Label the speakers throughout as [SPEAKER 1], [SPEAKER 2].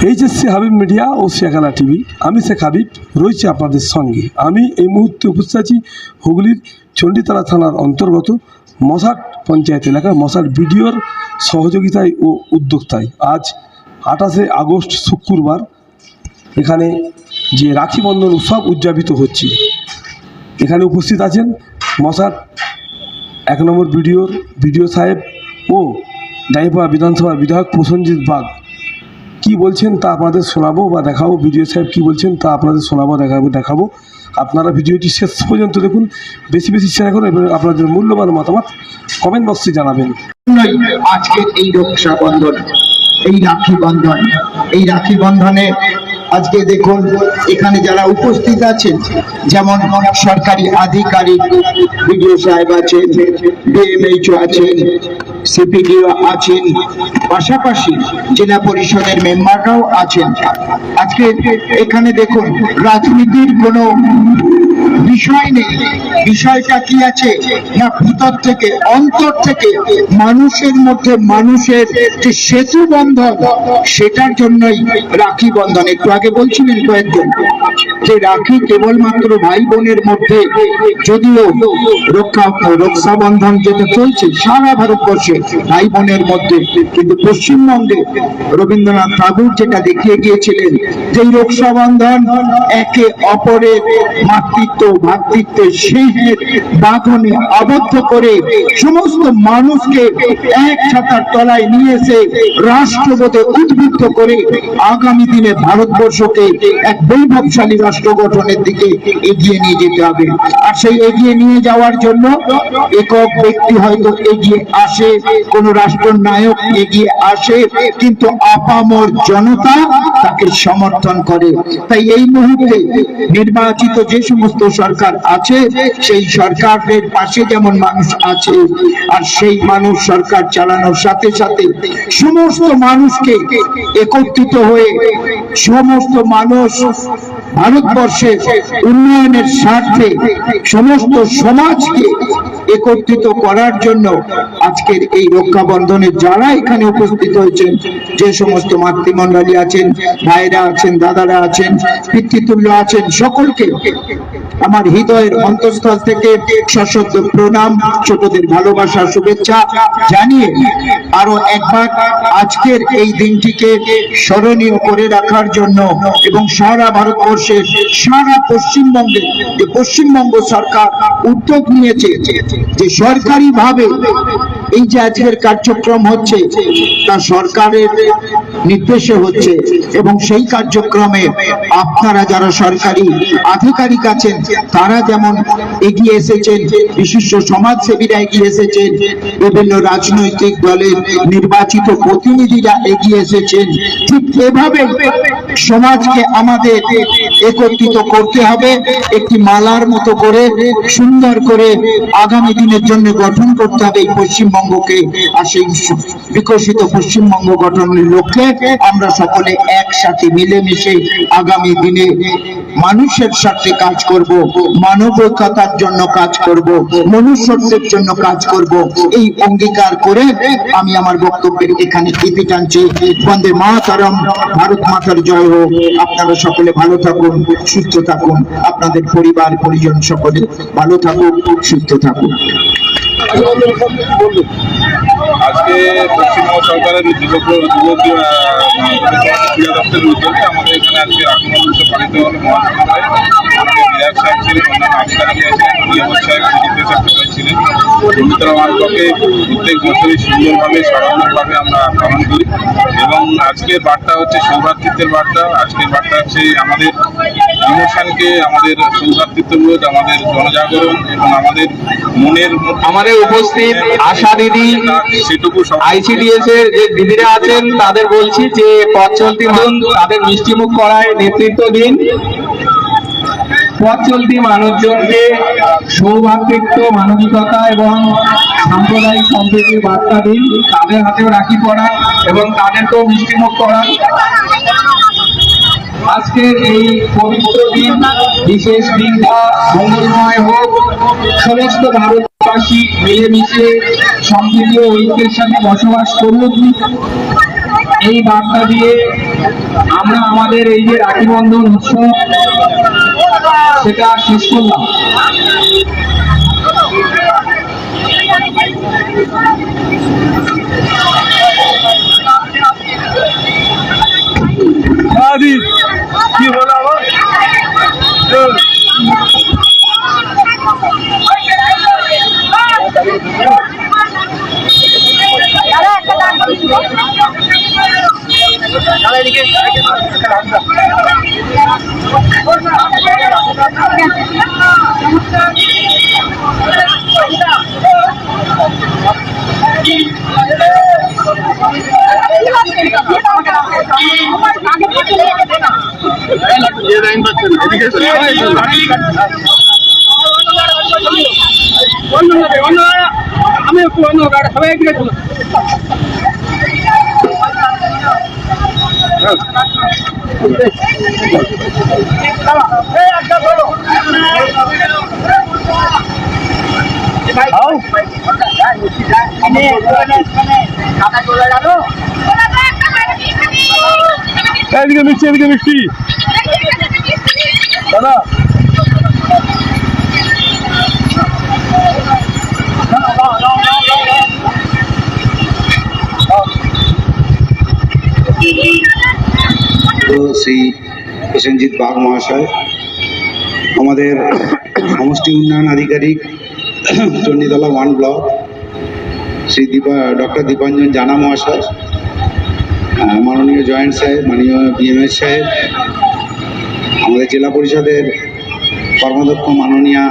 [SPEAKER 1] HSC Habib media ও Shekhala TV, আমি শেখ হাবিব রয়েছে আপনাদের সঙ্গে। আমি এই মুহূর্তে উপস্থিত আছি হুগলির চণ্ডীতলা থানার অন্তর্গত মশাট পঞ্চায়েত এলাকার মশাট বিডিওর সহযোগিতায় ও উদ্যোক্তায় আজ 28শে আগস্ট শুক্রবার এখানে যে রাখি বন্ধন উৎসব উদযাপিত হচ্ছে, এখানে উপস্থিত আছেন মশাট 1 নম্বর বিডিও সাহেব ও দাঁড়িপাড়া বিধানসভার বিধায়ক প্রসেনজিৎ বাগ। কি বলছেন তা আপনাদের শোনাবো বা দেখাবো। বিডিও সাহেব কি বলছেন তা আপনাদের শোনাবো, দেখাবো। আপনারা ভিডিওটি শেষ পর্যন্ত দেখুন, বেশি শেয়ার করুন এবং আপনাদের মূল্যবান মতামত কমেন্ট বক্সে জানাবেন।
[SPEAKER 2] আজকে এই রক্ষাবন্ধন, এই রাখি বন্ধনে আজকে দেখুন এখানে যারা উপস্থিত আছেন, যেমন সরকারি আধিকারিক বিডিও সাহেব আছেন, ডিএমএইচও আছেন, সিপিডিও আছেন, পাশাপাশি জেলা পরিষদের মেম্বাররাও আছেন। আজকে এখানে দেখুন রাজনীতির কোনো বিষয় নেই। বিষয়টা কি আছে না, ভিতর থেকে অন্তর থেকে মানুষের মধ্যে মানুষের যে সেতু বন্ধন, সেটার জন্যই রাখি বন্ধন। একটু আগে বলছিলেন কয়েকজন যে রাখি কেবলমাত্র ভাই বোনের মধ্যে, যদিও রক্ষাবন্ধন যেটা চলছে সারা ভারতবর্ষে ভাই বোনের মধ্যে, কিন্তু পশ্চিমবঙ্গে রবীন্দ্রনাথ ঠাকুর যেটা দেখিয়ে গিয়েছিলেন যে রক্ষাবন্ধন একে অপরের মাতৃত্ব ভ্রাতৃত্বের স্নেহের বাঁধনে আবদ্ধ করে সমস্ত মানুষকে এক ছাতার তলায় নিয়ে এসে রাষ্ট্রবোধে উদ্বুদ্ধ করে আগামী দিনে ভারতবর্ষকে এক বৈভবশালী রাষ্ট্র গঠনের দিকে এগিয়ে নিয়ে যেতে হবে। আর সেই এগিয়ে নিয়ে যাওয়ার জন্য একক ব্যক্তি হয়তো এগিয়ে আসে, কোন রাষ্ট্র নায়ক এগিয়ে আসে, কিন্তু আপামর জনতা তাকে সমর্থন করে। তাই এই মুহূর্তে নির্বাচিত যে সমস্ত সরকার আছে, সেই সরকারের পাশে যেমন মানুষ আছে, আর সেই মানুষ সরকার চালানোর সাথে সাথে সমস্ত মানুষকে একত্রিত হয়ে সমস্ত মানুষ ভারতবর্ষের উন্নয়নের স্বার্থে সমস্ত সমাজকে একত্রিত করার জন্য আজকের এই রক্ষাবন্ধনে যারা এখানে উপস্থিত হয়েছেন, যে সমস্ত মাতৃমণ্ডলী আছেন, ভাইরা আছেন, দাদারা আছেন, পিতৃতুল্য আছেন, সকলকে আমার হৃদয়ের অন্তঃস্থল থেকে সশ্রদ্ধ প্রণাম, ছোটদের ভালোবাসা, শুভেচ্ছা জানিয়ে আরো একবার আজকের এই দিনটিকে স্মরণীয় করে রাখার জন্য এবং সারা ভারতবর্ষের সারা পশ্চিমবঙ্গে যে পশ্চিমবঙ্গ সরকার উদ্যোগ নিয়েছে যে সরকারি ভাবে এই যে আজকের কার্যক্রম হচ্ছে তা সরকারের নির্দেশে হচ্ছে, এবং সেই কার্যক্রমে আপনারা যারা সরকারি আধিকারিক আছেন তারা যেমন এগিয়ে এসেছেন, বিশিষ্ট সমাজসেবীরা এগিয়ে এসেছেন, বিভিন্ন রাজনৈতিক দলের নির্বাচিত প্রতিনিধিরা এগিয়ে এসেছেন, ঠিক এভাবে সমাজকে আমাদের একত্রিত করতে হবে, একটি মালার মতো করে সুন্দর করে আগামী দিনের জন্য গঠন করতে হবে এই পশ্চিমবঙ্গকে। আর সেই বিকশিত পশ্চিমবঙ্গ গঠনের লক্ষ্যে আমরা সকলে একসাথে মিলেমিশে আগামী দিনে মানুষের স্বার্থে কাজ করব, মানবিকতার জন্য কাজ করব, মনুষ্যত্বের জন্য কাজ করব, এই অঙ্গীকার করে আমি আমার বক্তব্যের এখানে ইতি টানছি। বন্দে মাতরম, ভারত মাতার জয় হোক। আপনারা সকলে ভালো থাকুন, সুস্থ থাকুন, আপনাদের পরিবার পরিজন সকলে ভালো থাকুন, সুস্থ থাকুন।
[SPEAKER 3] আজকে পশ্চিমবঙ্গ সরকারের যুব ক্রীড়া দপ্তরের উদ্যোগে আমাদের এখানে আজকে রাখি বন্ধন পালিত হল। মহাসমায় আমাদের বিধায়ক সাহেব ছিলেন, অন্যান্য আধিকারিক আছেন, ডিএমও সাহেব, সিডিপিও সাহেব ছিলেন। চণ্ডীতলা ওয়ার্ডকে প্রত্যেক বছরই সুন্দরভাবে সারাভাবে আমরা পালন করি, এবং আজকের বার্তা হচ্ছে সৌভ্রাতৃত্বের বার্তা। আজকের বার্তা হচ্ছে আমাদের ইমোশনকে, আমাদের সৌভ্রাতৃত্ববোধ, আমাদের জনজাগরণ এবং আমাদের
[SPEAKER 4] উপস্থিত আশা দিদি,
[SPEAKER 3] সেটুকু
[SPEAKER 4] আইসিডিএস এর যে দিদিরা আছেন তাদের বলছি যে পথ চলতি মানুষ তাদের মিষ্টিমুখ করায় নেতৃত্ব দিন। পথ চলতি মানুষজনকে সৌভাতৃত্ব, মানবিকতা এবং সাম্প্রদায়িক সম্প্রীতির বার্তা দিন, তাদের হাতেও রাখি পরা এবং তাদেরকেও মিষ্টিমুখ করা। আজকের এই পবিত্র দিন, বিশেষ দিনটা মঙ্গলময় হোক। সমস্ত ভারতবাসী মিলেমিশে সম্প্রীতি ও ঐক্যের সাথে বসবাস করুন। এই বার্তা দিয়ে আমরা আমাদের এই যে রাখি বন্ধন উৎসব সেটা শেষ করলাম।
[SPEAKER 1] কি হলো আবার? আমি একটু অন্য সবাই একদিকে চলো। এদিকে মিষ্টি, এদিকে মিষ্টি দাদা।
[SPEAKER 2] শ্রী প্রসেনজিৎ বাগ মহাশয়, আমাদের সমষ্টি উন্নয়ন আধিকারিক চণ্ডীতলা 1 ব্লক শ্রী ডক্টর দীপাঞ্জন জানা মহাশয়, মাননীয় জয়েন্ট সাহেব, মাননীয় বিএমএস সাহেব, আমাদের জেলা পরিষদের কর্মাধ্যক্ষ মাননীয়া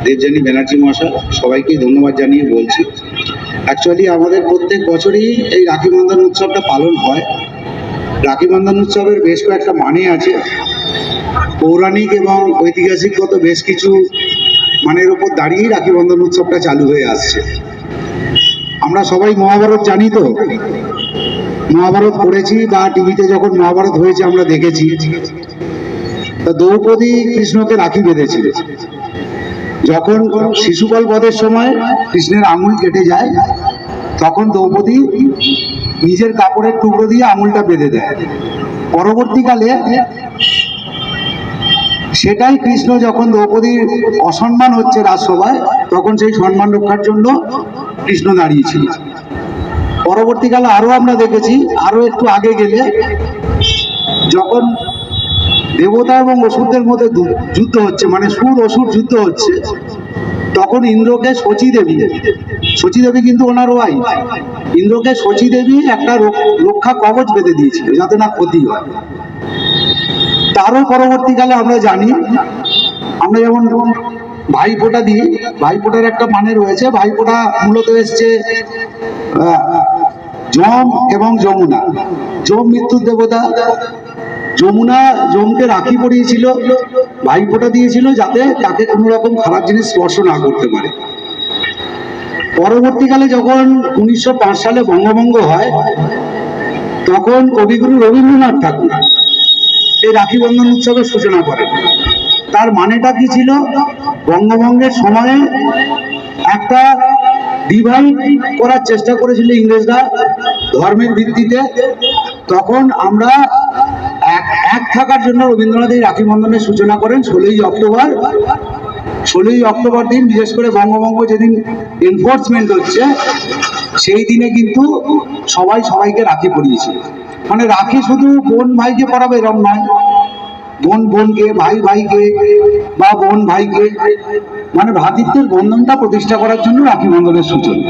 [SPEAKER 2] দেবযানী ব্যানার্জি মহাশয়, সবাইকেই ধন্যবাদ জানিয়ে বলছি। অ্যাকচুয়ালি আমাদের প্রত্যেক বছরই এই রাখি বন্ধন উৎসবটা পালন হয়। রাখি বন্ধন উৎসবের বেশ কয়েকটা মানে আছে, পৌরাণিক এবং ঐতিহাসিকগত বেশ কিছু মানের উপর দাঁড়িয়েই রাখি বন্ধন উৎসবটা চালু হয়ে আসছে। আমরা সবাই মহাভারত জানি, তো মহাভারত পড়েছি বা টিভিতে যখন মহাভারত হয়েছে আমরা দেখেছি। তা দ্রৌপদী কৃষ্ণকে রাখি বেঁধেছিল। যখন শিশুপাল বধের সময় কৃষ্ণের আঙুল কেটে যায়, তখন দ্রৌপদী নিজের কাপড়ের টুকরো দিয়ে আঙুলটা বেঁধে দেয়। পরবর্তীকালে সেটাই কৃষ্ণ যখন দ্রৌপদীর অসম্মান হচ্ছে রাজসভায়, তখন সেই সম্মান রক্ষার জন্য কৃষ্ণ দাঁড়িয়েছিল। পরবর্তীকালে আরো আমরা দেখেছি, আরো একটু আগে গেলে যখন দেবতা এবং অসুরদের মধ্যে যুদ্ধ হচ্ছে, মানে সুর অসুর যুদ্ধ হচ্ছে, তখন ইন্দ্রকে শচীদেবী কিন্তু ওনার ওয়াইফ, ইন্দ্রকে শচীদেবী একটা রক্ষা কবচ বেঁধে দিয়েছিল যাতে না ক্ষতি হয়। তারও পরবর্তীকালে আমরা জানি, আমরা যেমন ভাইফোঁটা দিই, ভাইফোঁটার একটা মানে রয়েছে। ভাইফোঁটা মূলত এসছে যম এবং যমুনা। যম মৃত্যুর দেবতা, যমুনা যমকে রাখি পরিয়েছিল, ভাইফোঁটা দিয়েছিল যাতে তাকে কোনো রকম খারাপ জিনিস স্পর্শ না করতে পারে। পরবর্তীকালে যখন 1905 সালে বঙ্গভঙ্গ হয়, তখন কবিগুরু রবীন্দ্রনাথ ঠাকুর এই রাখি বন্ধন উৎসবের সূচনা করেন। তার মানেটা কি ছিল? বঙ্গভঙ্গের সময়ে একটা ডিভাইড করার চেষ্টা করেছিল ইংরেজরা ধর্মের ভিত্তিতে। তখন আমরা এক থাকার জন্য রবীন্দ্রনাথ এই রাখি বন্ধনের সূচনা করেন 16ই অক্টোবর। 16ই অক্টোবর দিন, বিশেষ করে বঙ্গভঙ্গ যেদিন এনফোর্সমেন্ট হচ্ছে, সেই দিনে কিন্তু সবাই সবাইকে রাখি পরিয়েছিল। মানে রাখি শুধু বোন ভাইকে পরাবে এরকম নয়, বোন বোনকে, ভাই ভাইকে বা বোন ভাইকে, মানে ভ্রাতৃত্বের বন্ধনটা প্রতিষ্ঠা করার জন্য রাখি বন্ধনের সূচনা।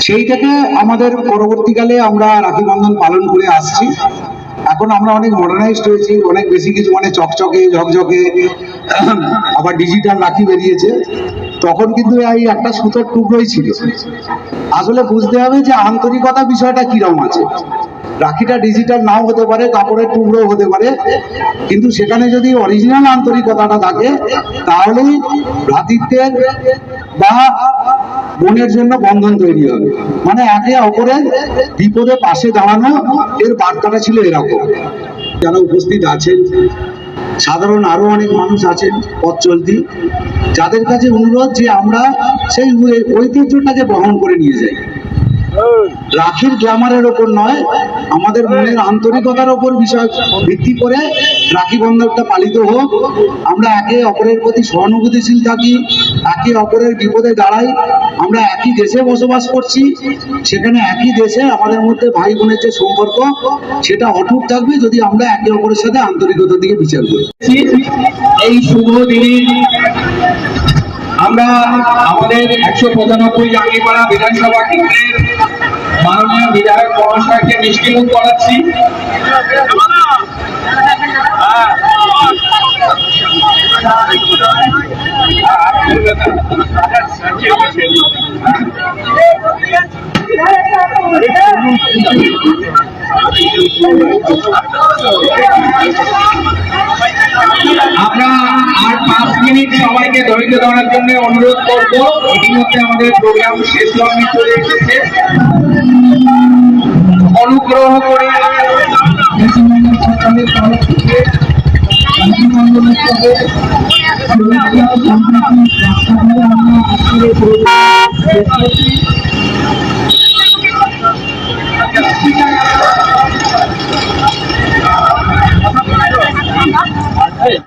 [SPEAKER 2] সেই থেকে আমাদের পরবর্তীকালে আমরা রাখি বন্ধন পালন করে আসছি। এখন আমরা অনেক মডার্নাইজড হয়েছি, অনেক বেশি কিছু, মানে চকচকে ঝকঝকে, আবার ডিজিটাল রাখি বেরিয়েছে। তখন কিন্তু এই একটা সুতোর টুকরোই ছিল। আসলে বুঝতে হবে যে আন্তরিকতা বিষয়টা কিরকম আছে। রাখিটা ডিজিটাল নাও হতে পারে, কাপড়ের টুকরো হতে পারে, কিন্তু সেখানে যদি অরিজিনাল আন্তরিকতাটা থাকে, তাহলেই ভ্রাতৃত্বের বা বোনের জন্য বন্ধন তৈরি হবে। মানে একে অপরের বিপদে পাশে দাঁড়ানো, এর বার্তাটা ছিল এরকম। যারা উপস্থিত আছেন, সাধারণ আরো অনেক মানুষ আছেন পথ চলতি, যাদের কাছে অনুরোধ যে আমরা সেই ঐতিহ্যটাকে বহন করে নিয়ে যাই। রাখির গ্ল্যামারের ওপর নয়, আমাদের মনের আন্তরিকতার ওপর বিষয় ভিত্তি করে রাখি বন্ধনটা পালিত হোক। আমরা একে অপরের প্রতি সহানুভূতিশীল থাকি, একে অপরের বিপদে দাঁড়াই। আমরা একই দেশে বসবাস করছি, সেখানে একই দেশে আমাদের মধ্যে ভাই বোনের যে সম্পর্ক সেটা অটুট থাকবে যদি আমরা একে অপরের সাথে আন্তরিকতার দিকে বিচার করি।
[SPEAKER 4] এই শুভ দিনে আমরা আমাদের 195 জাঙ্গিপাড়া বিধানসভা কেন্দ্রের মাননীয় বিধায়ক মহাশয়কে মিষ্টিমুখ করাচ্ছি। আমরা আর 5 মিনিট সবাইকে ধৈর্য ধরার জন্য অনুরোধ করব। ইতিমধ্যে আমাদের প্রোগ্রাম শেষ লগ্নে চলে এসেছে। অনুগ্রহ করে সরকারের তরফ থেকে রাখিবন্ধনের সাথে সুরক্ষা সম্প্রীতি রক্ষা করে আমরা আজকের এই প্রোগ্রাম শেষ করছি।